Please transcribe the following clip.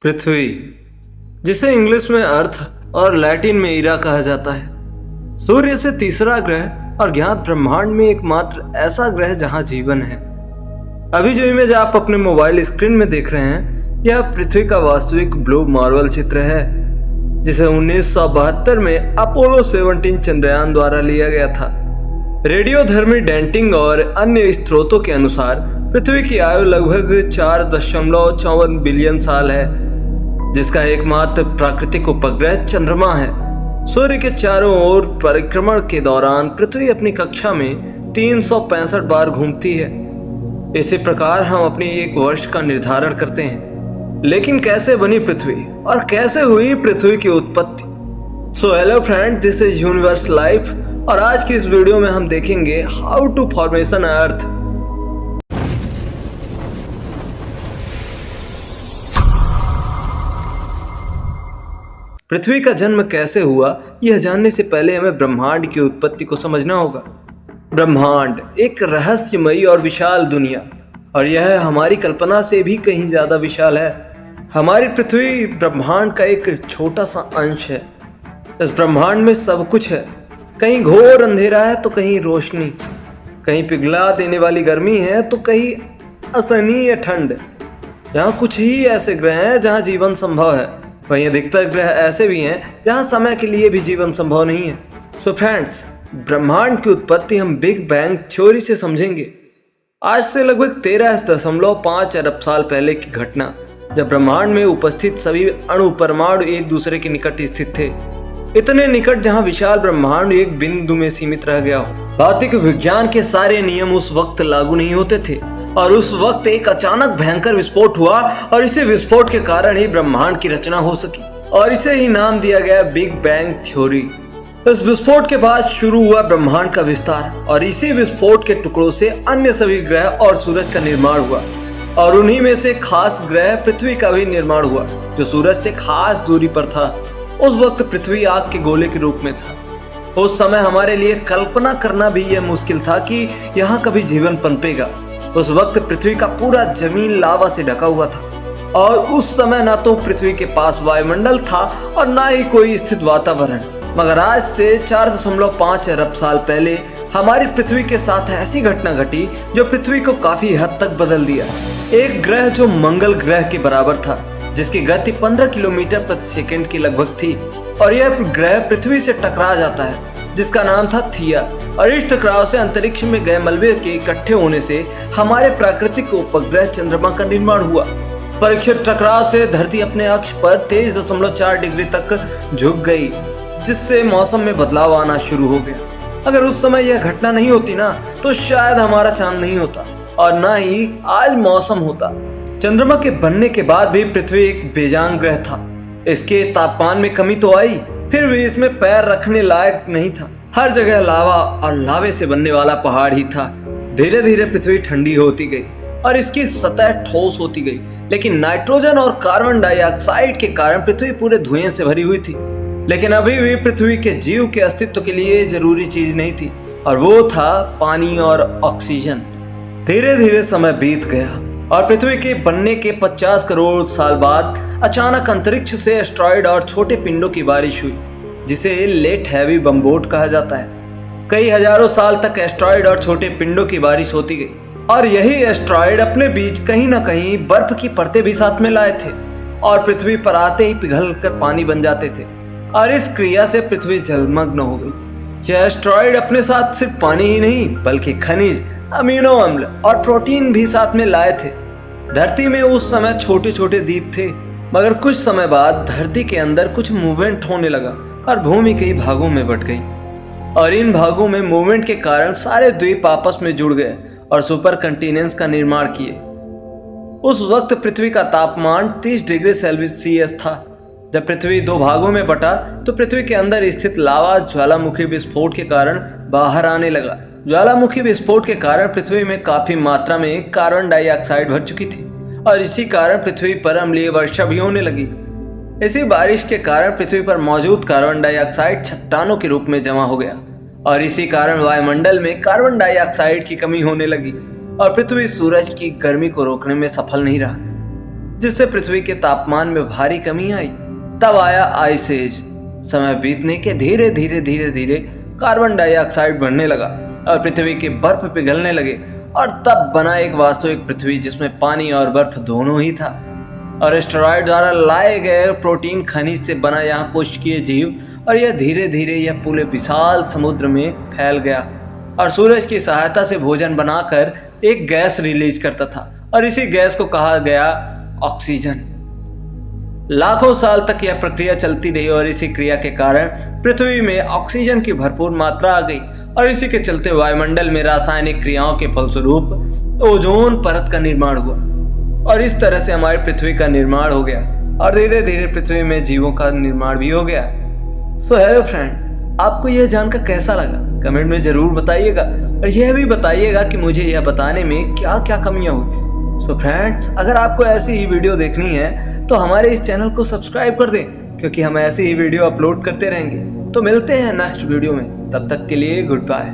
पृथ्वी, जिसे इंग्लिश में अर्थ और लैटिन में ईरा कहा जाता है, सूर्य से तीसरा ग्रह और ज्ञात ब्रह्मांड में एकमात्र ऐसा ग्रह जहां जीवन है। अभी जो इमेज आप अपने मोबाइल स्क्रीन में देख रहे हैं, यह पृथ्वी का वास्तविक ब्लू मार्बल चित्र है, जिसे 1972 में अपोलो 17 चंद्रयान द्वारा लिया गया था। रेडियोधर्मी डेंटिंग और अन्य स्रोतों के अनुसार पृथ्वी की आयु लगभग 4.54 बिलियन साल है, जिसका एकमात्र प्राकृतिक उपग्रह चंद्रमा है। सूर्य के चारों ओर परिक्रमण के दौरान पृथ्वी अपनी कक्षा में 365 बार घूमती है। इसी प्रकार हम अपनी एक वर्ष का निर्धारण करते हैं। लेकिन कैसे बनी पृथ्वी और कैसे हुई पृथ्वी की उत्पत्ति? So hello friend, this is universe life और आज की इस वीडियो में हम देखेंगे हाउ टू फॉर्मेशन अर्थ। पृथ्वी का जन्म कैसे हुआ, यह जानने से पहले हमें ब्रह्मांड की उत्पत्ति को समझना होगा। ब्रह्मांड एक रहस्यमयी और विशाल दुनिया, और यह हमारी कल्पना से भी कहीं ज्यादा विशाल है। हमारी पृथ्वी ब्रह्मांड का एक छोटा सा अंश है। इस ब्रह्मांड में सब कुछ है। कहीं घोर अंधेरा है तो कहीं रोशनी, कहीं पिघला देने वाली गर्मी है तो कहीं असहनीय ठंड। यहाँ कुछ ही ऐसे ग्रह हैं जहाँ जीवन संभव है, वहीं अधिकतर ग्रह ऐसे भी हैं जहाँ समय के लिए भी जीवन संभव नहीं है। सो फ्रेंड्स, ब्रह्मांड की उत्पत्ति हम बिग बैंग थ्योरी से समझेंगे। आज से लगभग 13.5 अरब साल पहले की घटना, जब ब्रह्मांड में उपस्थित सभी अणु परमाणु एक दूसरे के निकट स्थित थे। इतने निकट जहां विशाल ब्रह्मांड एक बिंदु में सीमित रह गया हो। भौतिक विज्ञान के सारे नियम उस वक्त लागू नहीं होते थे, और उस वक्त एक अचानक भयंकर विस्फोट हुआ, और इसी विस्फोट के कारण ही ब्रह्मांड की रचना हो सकी, और इसे ही नाम दिया गया बिग बैंग थ्योरी। इस विस्फोट के बाद शुरू हुआ ब्रह्मांड का विस्तार, और इसी विस्फोट के टुकड़ों से अन्य सभी ग्रह और सूरज का निर्माण हुआ, और उन्हीं में से खास ग्रह पृथ्वी का भी निर्माण हुआ, जो सूरज से खास दूरी पर था। उस वक्त पृथ्वी आग के गोले के रूप में था। उस समय हमारे लिए कल्पना करना भी यह मुश्किल था कि यहाँ कभी जीवन पनपेगा। उस वक्त पृथ्वी का पूरा जमीन लावा से ढका हुआ था, और उस समय ना तो पृथ्वी के पास वायुमंडल था और ना ही कोई स्थित वातावरण। मगर आज से 4.5 अरब साल पहले हमारी पृथ्वी के साथ ऐसी घटना घटी जो पृथ्वी को काफी हद तक बदल दिया। एक ग्रह जो मंगल ग्रह के बराबर था, जिसकी गति 15 किलोमीटर प्रति सेकंड की लगभग थी, और यह ग्रह पृथ्वी से टकरा जाता है, जिसका नाम था थिया। और इस टकराव से अंतरिक्ष में गए मलबे के इकट्ठे होने से हमारे प्राकृतिक उपग्रह चंद्रमा का निर्माण हुआ। परीक्षित टकराव से धरती अपने अक्ष पर 23.4 डिग्री तक झुक गई, जिससे मौसम में बदलाव आना शुरू हो गया। अगर उस समय यह घटना नहीं होती ना, तो शायद हमारा चांद नहीं होता, और ना ही आज मौसम होता। चंद्रमा के बनने के बाद भी पृथ्वी एक बेजान ग्रह था। इसके तापमान में कमी तो आई, फिर भी इसमें पैर रखने लायक नहीं था। हर जगह लावा और लावे से बनने वाला पहाड़ ही था। धीरे धीरे पृथ्वी ठंडी होती गई और इसकी सतह ठोस होती गई, लेकिन नाइट्रोजन और कार्बन डाइऑक्साइड के कारण पृथ्वी पूरे धुएं से भरी हुई थी। लेकिन अभी भी पृथ्वी के जीव के अस्तित्व के लिए जरूरी चीज नहीं थी, और वो था पानी और ऑक्सीजन। धीरे धीरे समय बीत गया, और पृथ्वी के बनने के 50 करोड़ साल बाद अचानक अंतरिक्ष से एस्ट्रॉइड और छोटे पिंडों की बारिश हुई, जिसे लेट हैवी बम्बोट कहा जाता है। कई हजारों साल तक एस्ट्रॉइड और छोटे पिंडों की बारिश होती गई, और यही एस्ट्रॉइड अपने बीच कहीं ना कहीं बर्फ की परतें भी साथ में लाए थे, और पृथ्वी पर आते ही पिघल कर पानी बन जाते थे, और इस क्रिया से पृथ्वी जलमग्न हो गई। यह एस्ट्रॉइड अपने साथ सिर्फ पानी ही नहीं, बल्कि खनिज, अमीनो अम्ल और प्रोटीन भी साथ में लाए थे। धरती में उस समय छोटे छोटे द्वीप थे, मगर कुछ समय बाद धरती के अंदर कुछ मूवमेंट होने लगा, और भूमि कई भागों में बट गई, और इन भागों में मूवमेंट के कारण सारे द्वीप आपस में जुड़ गए और सुपर कंटिनेंट्स का निर्माण किए। उस वक्त पृथ्वी का तापमान 30 डिग्री सेल्सियस था। जब पृथ्वी दो भागों में बटा, तो पृथ्वी के अंदर स्थित लावा ज्वालामुखी विस्फोट के कारण बाहर आने लगा। ज्वालामुखी विस्फोट के कारण पृथ्वी में काफी मात्रा में कार्बन डाइऑक्साइड भर चुकी थी, और इसी कारण पृथ्वी पर अम्लीय वर्षा भी होने लगी। इसी बारिश के कारण पृथ्वी पर मौजूद कार्बन डाइऑक्साइड चट्टानों के रूप में जमा हो गया, और इसी कारण वायुमंडल में कार्बन डाइऑक्साइड की कमी होने लगी, और पृथ्वी सूरज की गर्मी को रोकने में सफल नहीं रहा। जिससे पृथ्वी के तापमान में भारी कमी आई। तब आया आइस एज। समय बीतने के धीरे धीरे कार्बन डाइऑक्साइड बढ़ने लगा और पृथ्वी के बर्फ पिघलने लगे और तब बना एक वास्तविक पृथ्वी जिसमें पानी और बर्फ दोनों ही था। और एस्टेरॉयड द्वारा लाए गए प्रोटीन खनिज से बना यहाँ कोशिकीय जीव और यह धीरे यह पूरे विशाल समुद्र में फैल गया और सूरज की सहायता से भोजन बनाकर एक गैस रिलीज करता था और इसी गैस को कहा गया ऑक्सीजन। लाखों साल तक यह प्रक्रिया चलती रही और इसी क्रिया के कारण पृथ्वी में ऑक्सीजन की भरपूर मात्रा आ गई और इसी के चलते वायुमंडल में रासायनिक क्रियाओं के फलस्वरूप ओजोन परत का निर्माण हुआ और इस तरह से हमारी पृथ्वी का निर्माण हो गया और धीरे पृथ्वी में जीवों का निर्माण भी हो गया। सो हेलो फ्रेंड, आपको यह जानकर कैसा लगा कमेंट में जरूर बताइएगा और यह भी बताइएगा कि मुझे यह बताने में क्या क्या कमियां हुई। सो फ्रेंड्स, अगर आपको ऐसी ही वीडियो देखनी है तो हमारे इस चैनल को सब्सक्राइब कर दें क्योंकि हम ऐसी ही वीडियो अपलोड करते रहेंगे। तो मिलते हैं नेक्स्ट वीडियो में, तब तक के लिए गुड बाय।